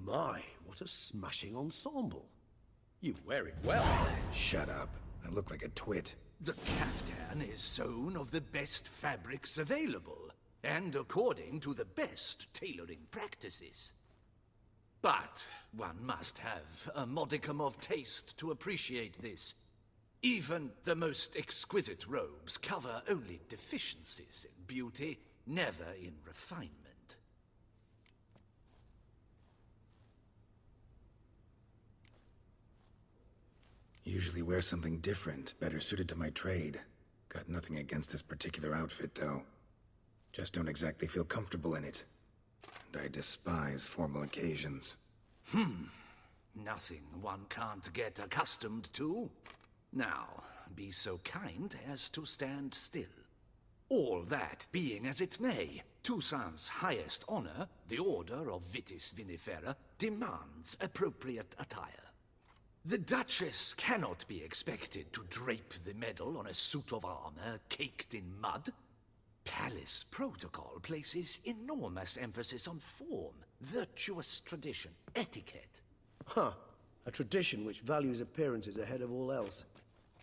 My, what a smashing ensemble. You wear it well. Shut up. I look like a twit. The caftan is sewn of the best fabrics available, and according to the best tailoring practices. But one must have a modicum of taste to appreciate this. Even the most exquisite robes cover only deficiencies in beauty, never in refinement. Usually wear something different, better suited to my trade. Got nothing against this particular outfit, though. Just don't exactly feel comfortable in it. And I despise formal occasions. Nothing one can't get accustomed to. Now, be so kind as to stand still. All that being as it may, Toussaint's highest honor, the Order of Vitis Vinifera, demands appropriate attire. The Duchess cannot be expected to drape the medal on a suit of armor caked in mud. Palace protocol places enormous emphasis on form, virtuous tradition, etiquette. Huh. A tradition which values appearances ahead of all else.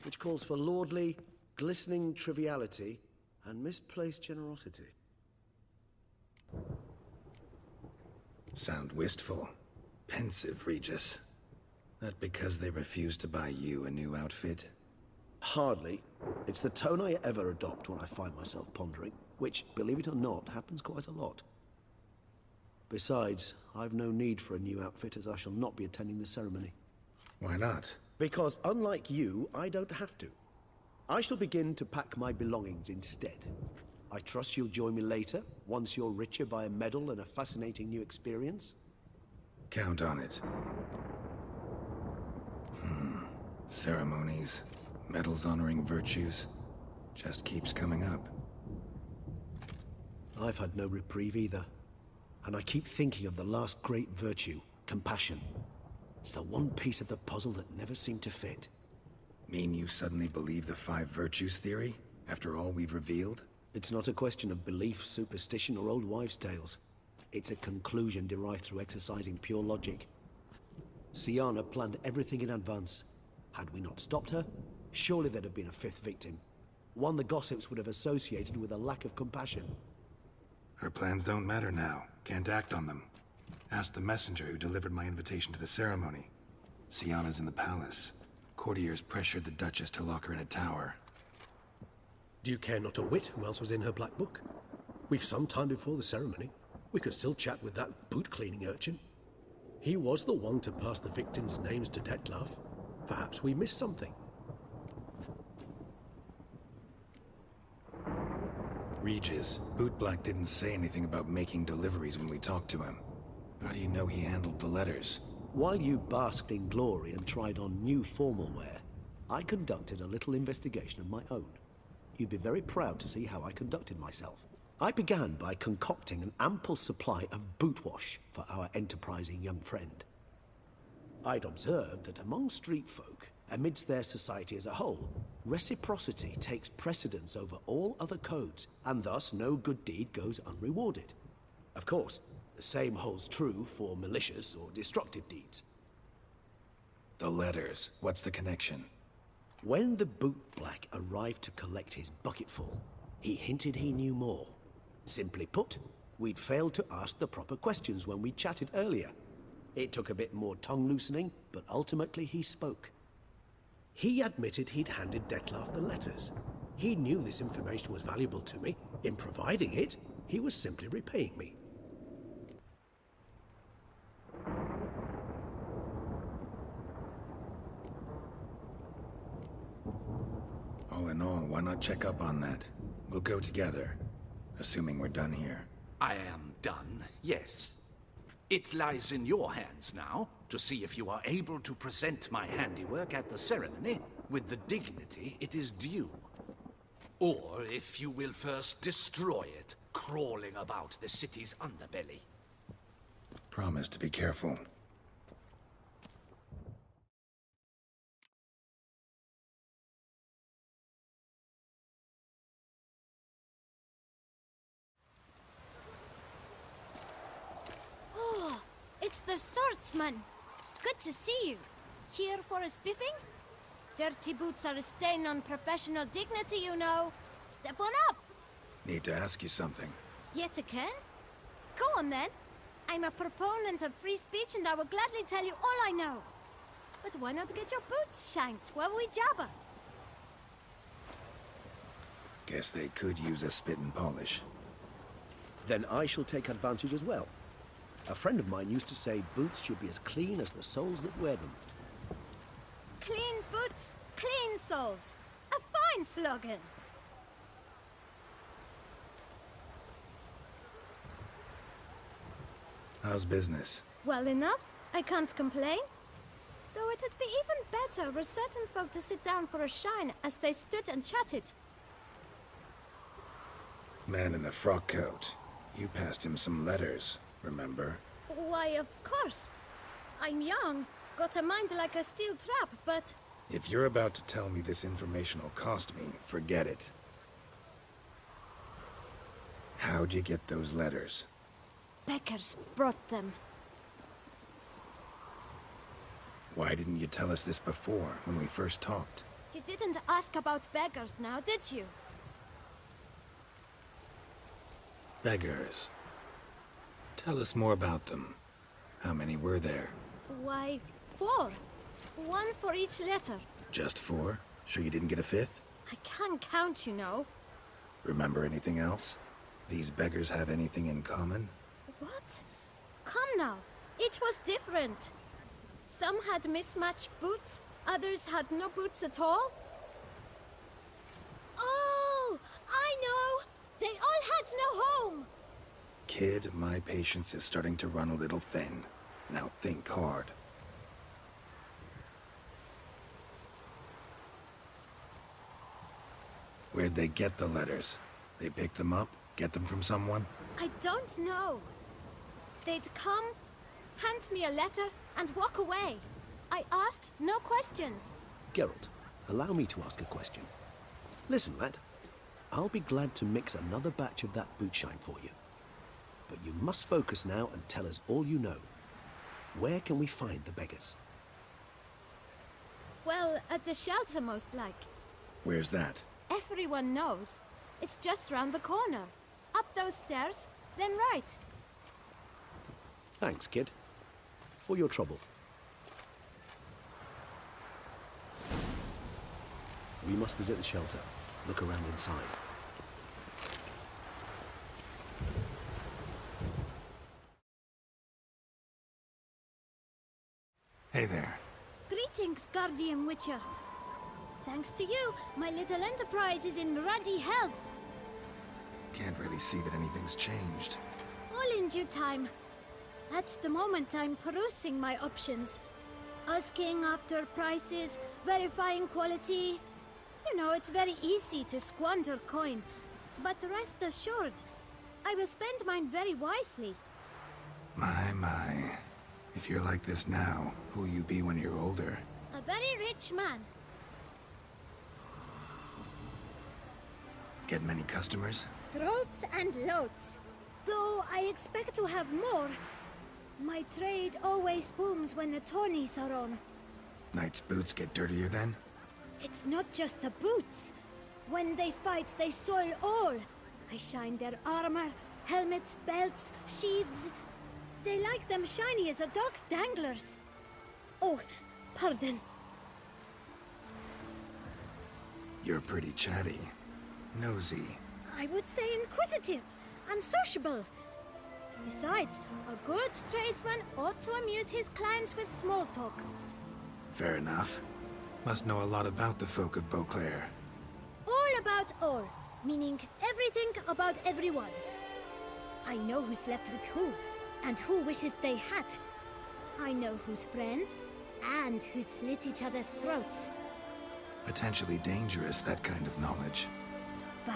Which calls for lordly, glistening triviality and misplaced generosity. Sound wistful. Pensive, Regis. That because they refuse to buy you a new outfit? Hardly. It's the tone I ever adopt when I find myself pondering, which, believe it or not, happens quite a lot. Besides, I've no need for a new outfit as I shall not be attending the ceremony. Why not? Because unlike you, I don't have to. I shall begin to pack my belongings instead. I trust you'll join me later, once you're richer by a medal and a fascinating new experience? Count on it. Ceremonies, medals honoring virtues, just keeps coming up. I've had no reprieve either. And I keep thinking of the last great virtue, compassion. It's the one piece of the puzzle that never seemed to fit. Mean you suddenly believe the 5 virtues theory, after all we've revealed? It's not a question of belief, superstition, or old wives' tales. It's a conclusion derived through exercising pure logic. Siana planned everything in advance. Had we not stopped her, surely there'd have been a 5th victim. One the gossips would have associated with a lack of compassion. Her plans don't matter now. Can't act on them. Ask the messenger who delivered my invitation to the ceremony. Siana's in the palace. Courtiers pressured the Duchess to lock her in a tower. Do you care not a whit who else was in her black book? We've some time before the ceremony. We could still chat with that boot-cleaning urchin. He was the one to pass the victims' names to Detlef. Perhaps we missed something. Regis, Bootblack didn't say anything about making deliveries when we talked to him. How do you know he handled the letters? While you basked in glory and tried on new formal wear, I conducted a little investigation of my own. You'd be very proud to see how I conducted myself. I began by concocting an ample supply of boot wash for our enterprising young friend. I'd observed that among street folk, amidst their society as a whole, reciprocity takes precedence over all other codes, and thus no good deed goes unrewarded. Of course, the same holds true for malicious or destructive deeds. The letters, what's the connection? When the bootblack arrived to collect his bucketful, he hinted he knew more. Simply put, we'd failed to ask the proper questions when we chatted earlier. It took a bit more tongue-loosening, but ultimately he spoke. He admitted he'd handed Detlef the letters. He knew this information was valuable to me. In providing it, he was simply repaying me. All in all, why not check up on that? We'll go together, assuming we're done here. I am done, yes. It lies in your hands now to see if you are able to present my handiwork at the ceremony with the dignity it is due. Or if you will first destroy it, crawling about the city's underbelly. Promise to be careful. It's the the swordsman. Good to see you. Here for a spiffing? Dirty boots are a stain on professional dignity, you know. Step on up. Need to ask you something. Yet again? Go on then. I'm a proponent of free speech and I will gladly tell you all I know. But why not get your boots shanked while we jabber? Guess they could use a spit and polish. Then I shall take advantage as well. A friend of mine used to say boots should be as clean as the soles that wear them. Clean boots, clean soles. A fine slogan. How's business? Well enough. I can't complain. Though it'd be even better were certain folk to sit down for a shine as they stood and chatted. Man in the frock coat. You passed him some letters, remember? Why, of course. I'm young, got a mind like a steel trap, but... If you're about to tell me this information will cost me, forget it. How'd you get those letters? Beggars brought them. Why didn't you tell us this before, when we first talked? You didn't ask about beggars now, did you? Beggars. Tell us more about them. How many were there? Why, 4. 1 for each letter. Just 4? Sure you didn't get a 5th? I can't count, you know. Remember anything else? These beggars have anything in common? What? Come now. Each was different. Some had mismatched boots, others had no boots at all. Oh, I know! They all had no home! Kid, my patience is starting to run a little thin. Now think hard. Where'd they get the letters? They pick them up? Get them from someone? I don't know. They'd come, hand me a letter, and walk away. I asked no questions. Geralt, allow me to ask a question. Listen, lad. I'll be glad to mix another batch of that boot shine for you. But you must focus now and tell us all you know. Where can we find the beggars? Well, at the shelter, most like. Where's that? Everyone knows. It's just round the corner. Up those stairs, then right. Thanks, kid. For your trouble. We must visit the shelter. Look around inside. Hey there. Greetings, Guardian Witcher. Thanks to you, my little enterprise is in ruddy health. Can't really see that anything's changed. All in due time. At the moment, I'm perusing my options. Asking after prices, verifying quality. You know, it's very easy to squander coin. But rest assured, I will spend mine very wisely. My. If you're like this now, who'll you be when you're older? A very rich man. Get many customers? Droves and loads. Though I expect to have more. My trade always booms when the tourneys are on. Knights' boots get dirtier then? It's not just the boots. When they fight, they soil all. I shine their armor, helmets, belts, sheaths. They like them shiny as a dog's danglers. Oh, pardon. You're pretty chatty. Nosy. I would say inquisitive and sociable. Besides, a good tradesman ought to amuse his clients with small talk. Fair enough. Must know a lot about the folk of Beauclair. All about all, meaning everything about everyone. I know who slept with who, and who wishes they had. I know who's friends, and who'd slit each other's throats. Potentially dangerous, that kind of knowledge. Bah,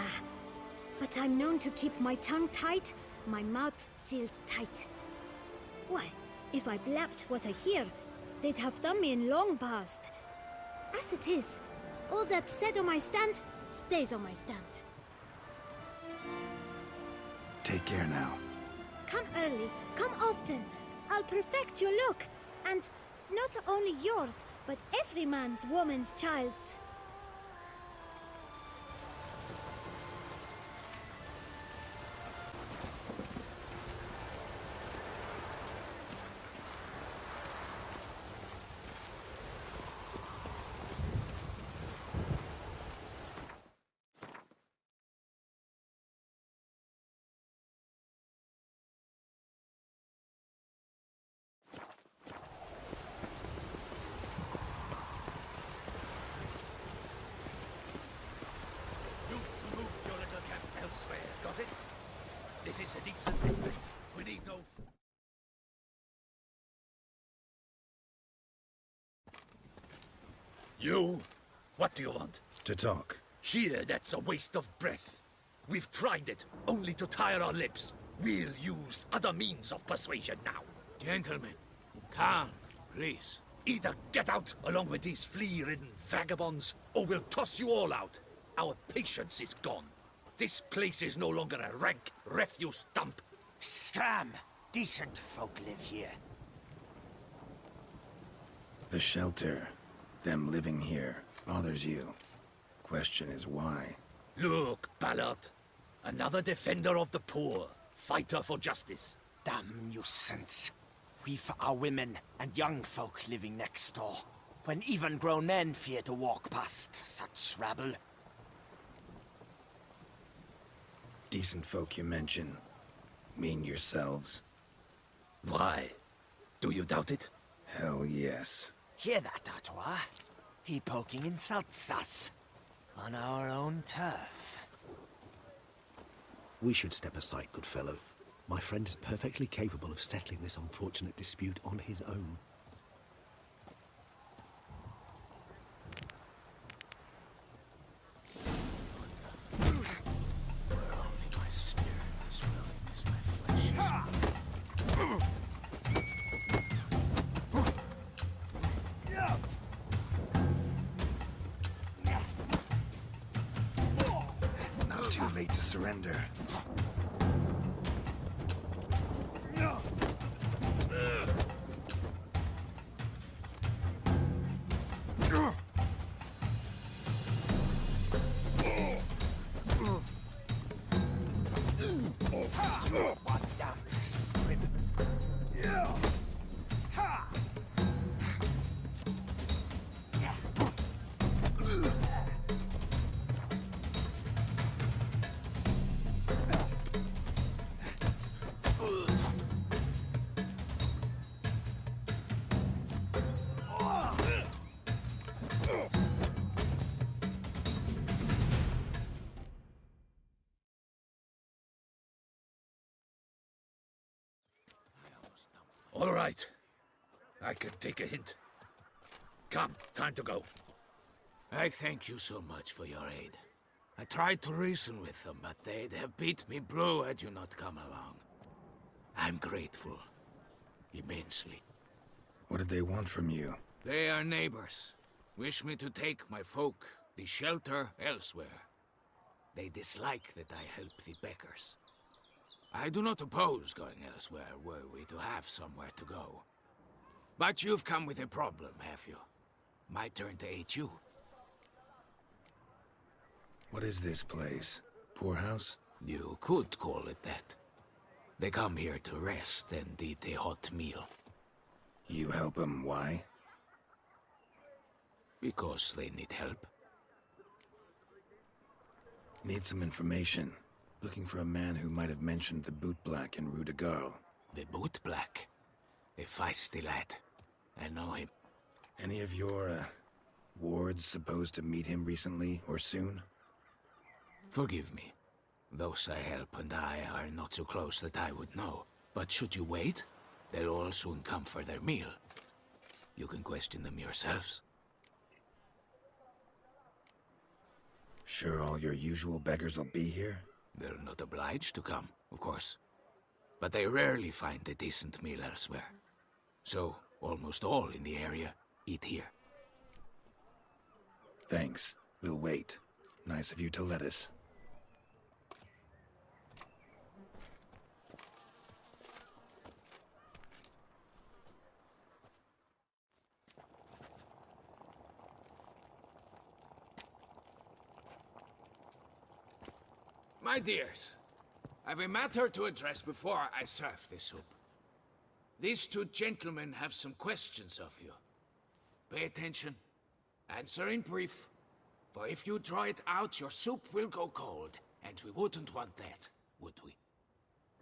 but I'm known to keep my tongue tight, my mouth sealed tight. Why, if I blabbed what I hear, they'd have done me in long past. As it is, all that's said on my stand stays on my stand. Take care now. Come early, come often. I'll perfect your look, and not only yours, but every man's woman's child's. Got it? This is a decent district. We need no... You? What do you want? To talk. Here, that's a waste of breath. We've tried it, only to tire our lips. We'll use other means of persuasion now. Gentlemen, calm, please. Either get out along with these flea-ridden vagabonds, or we'll toss you all out. Our patience is gone. This place is no longer a rank refuse dump. Scram! Decent folk live here. The shelter, them living here, bothers you. Question is why? Look, Ballard. Another defender of the poor. Fighter for justice. Damn nuisance. We've our women and young folk living next door, when even grown men fear to walk past such rabble. Decent folk you mention. Mean yourselves? Why? Do you doubt it? Hell yes. Hear that, Artois? He poking insults us. On our own turf. We should step aside, good fellow. My friend is perfectly capable of settling this unfortunate dispute on his own. Not too late to surrender. What damn squib. All right. I can take a hint. Come, time to go. I thank you so much for your aid. I tried to reason with them, but they'd have beat me blue had you not come along. I'm grateful. Immensely. What did they want from you? They are neighbors. Wish me to take my folk, the shelter, elsewhere. They dislike that I help the beggars. I do not oppose going elsewhere, were we to have somewhere to go. But you've come with a problem, have you? My turn to aid you. What is this place? Poorhouse? You could call it that. They come here to rest and eat a hot meal. You help them, why? Because they need help. Need some information. Looking for a man who might have mentioned the bootblack in Rue de Garl. The bootblack. A feisty lad. I know him. Any of your, wards supposed to meet him recently or soon? Forgive me. Those I help and I are not so close that I would know. But should you wait, they'll all soon come for their meal. You can question them yourselves. Sure all your usual beggars will be here? They're not obliged to come, of course. But they rarely find a decent meal elsewhere. So, almost all in the area eat here. Thanks. We'll wait. Nice of you to let us. My dears, I've a matter to address before I serve this soup. These two gentlemen have some questions of you. Pay attention. Answer in brief. For if you draw it out, your soup will go cold. And we wouldn't want that, would we?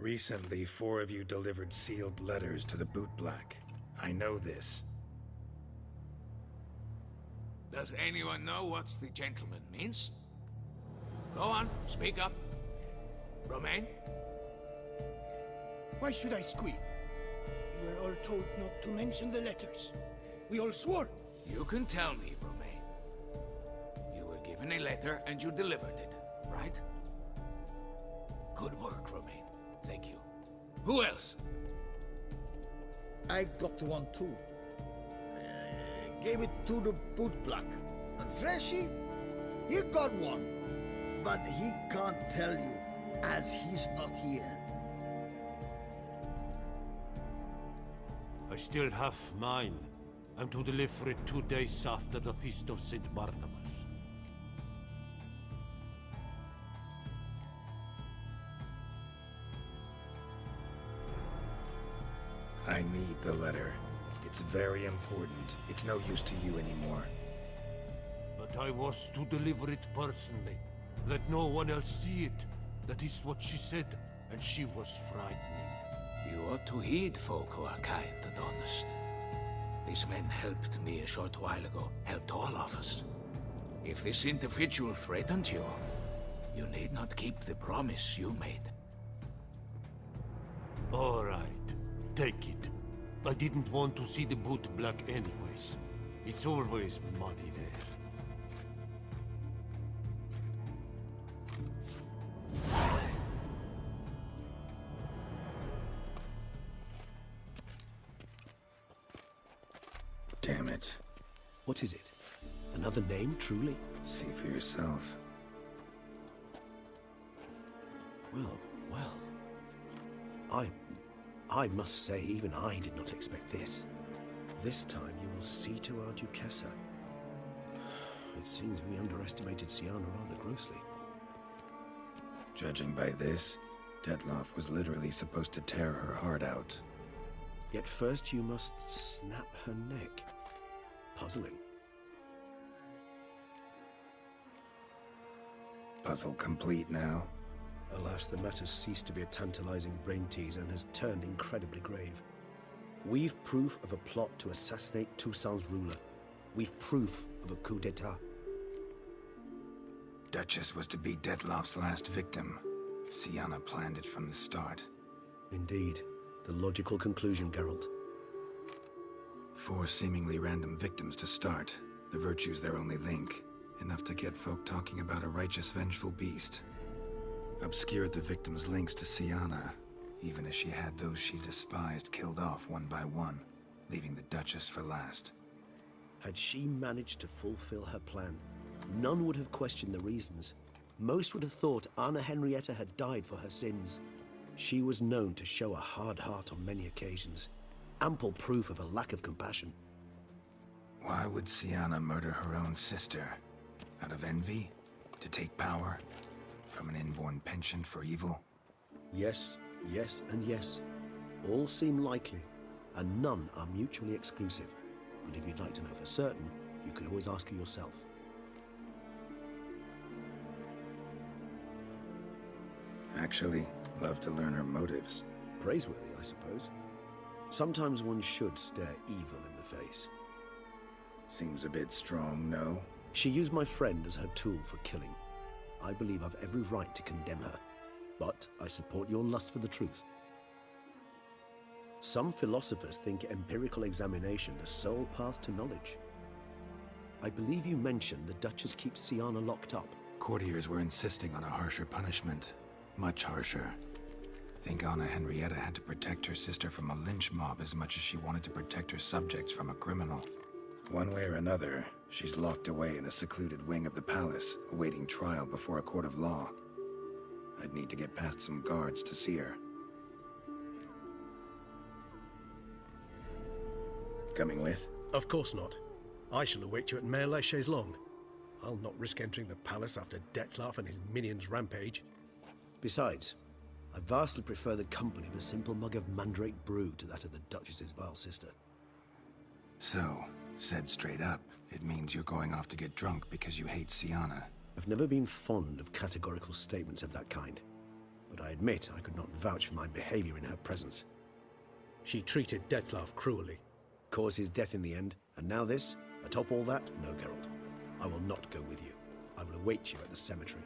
Recently, 4 of you delivered sealed letters to the bootblack. I know this. Does anyone know what the gentleman means? Go on, speak up. Romain? Why should I squeal? We were all told not to mention the letters. We all swore. You can tell me, Romain. You were given a letter and you delivered it, right? Good work, Romain. Thank you. Who else? I got one too. Gave it to the bootblack. And Freshy, he got one. But he can't tell you, as he's not here. I still have mine. I'm to deliver it 2 days after the Feast of St. Barnabas. I need the letter. It's very important. It's no use to you anymore. But I was to deliver it personally. Let no one else see it. That is what she said, and she was frightening. You ought to heed folk who are kind and honest. These men helped me a short while ago, helped all of us. If this individual threatened you, you need not keep the promise you made. All right, take it. I didn't want to see the bootblack anyways. It's always muddy there. Damn it. What is it? Another name, truly? See for yourself. Well. I must say, even I did not expect this. This time you will see to our Duchessa. It seems we underestimated Siana rather grossly. Judging by this, Detloff was literally supposed to tear her heart out. Yet first you must snap her neck. Puzzling. Puzzle complete now. Alas, the matter's ceased to be a tantalizing brain tease and has turned incredibly grave. We've proof of a plot to assassinate Toussaint's ruler. We've proof of a coup d'etat. Duchess was to be Detloff's last victim. Siana planned it from the start. Indeed. The logical conclusion, Geralt. 4 seemingly random victims to start. The virtue's their only link. Enough to get folk talking about a righteous, vengeful beast. Obscured the victims' links to Siana, even as she had those she despised killed off one by one, leaving the Duchess for last. Had she managed to fulfill her plan, none would have questioned the reasons. Most would have thought Anna Henrietta had died for her sins. She was known to show a hard heart on many occasions. Ample proof of a lack of compassion. Why would Siana murder her own sister? Out of envy? To take power? From an inborn penchant for evil? Yes, yes, and yes. All seem likely, and none are mutually exclusive. But if you'd like to know for certain, you could always ask her yourself. Actually, love to learn her motives. Praiseworthy, I suppose. Sometimes one should stare evil in the face. Seems a bit strong, no? She used my friend as her tool for killing. I believe I've every right to condemn her, but I support your lust for the truth. Some philosophers think empirical examination the sole path to knowledge. I believe you mentioned the Duchess keeps Siana locked up. Courtiers were insisting on a harsher punishment. Much harsher. Think Anna Henrietta had to protect her sister from a lynch mob as much as she wanted to protect her subjects from a criminal. One way or another, she's locked away in a secluded wing of the palace, awaiting trial before a court of law. I'd need to get past some guards to see her. Coming with? Of course not. I shall await you at Mare la Chaise Longue. I'll not risk entering the palace after Detloff and his minions rampage. Besides, I vastly prefer the company of a simple mug of mandrake brew to that of the Duchess's vile sister. So, said straight up, it means you're going off to get drunk because you hate Sienna. I've never been fond of categorical statements of that kind, but I admit I could not vouch for my behavior in her presence. She treated Dettlaff cruelly, caused his death in the end, and now this? Atop all that? No, Geralt. I will not go with you. I will await you at the cemetery.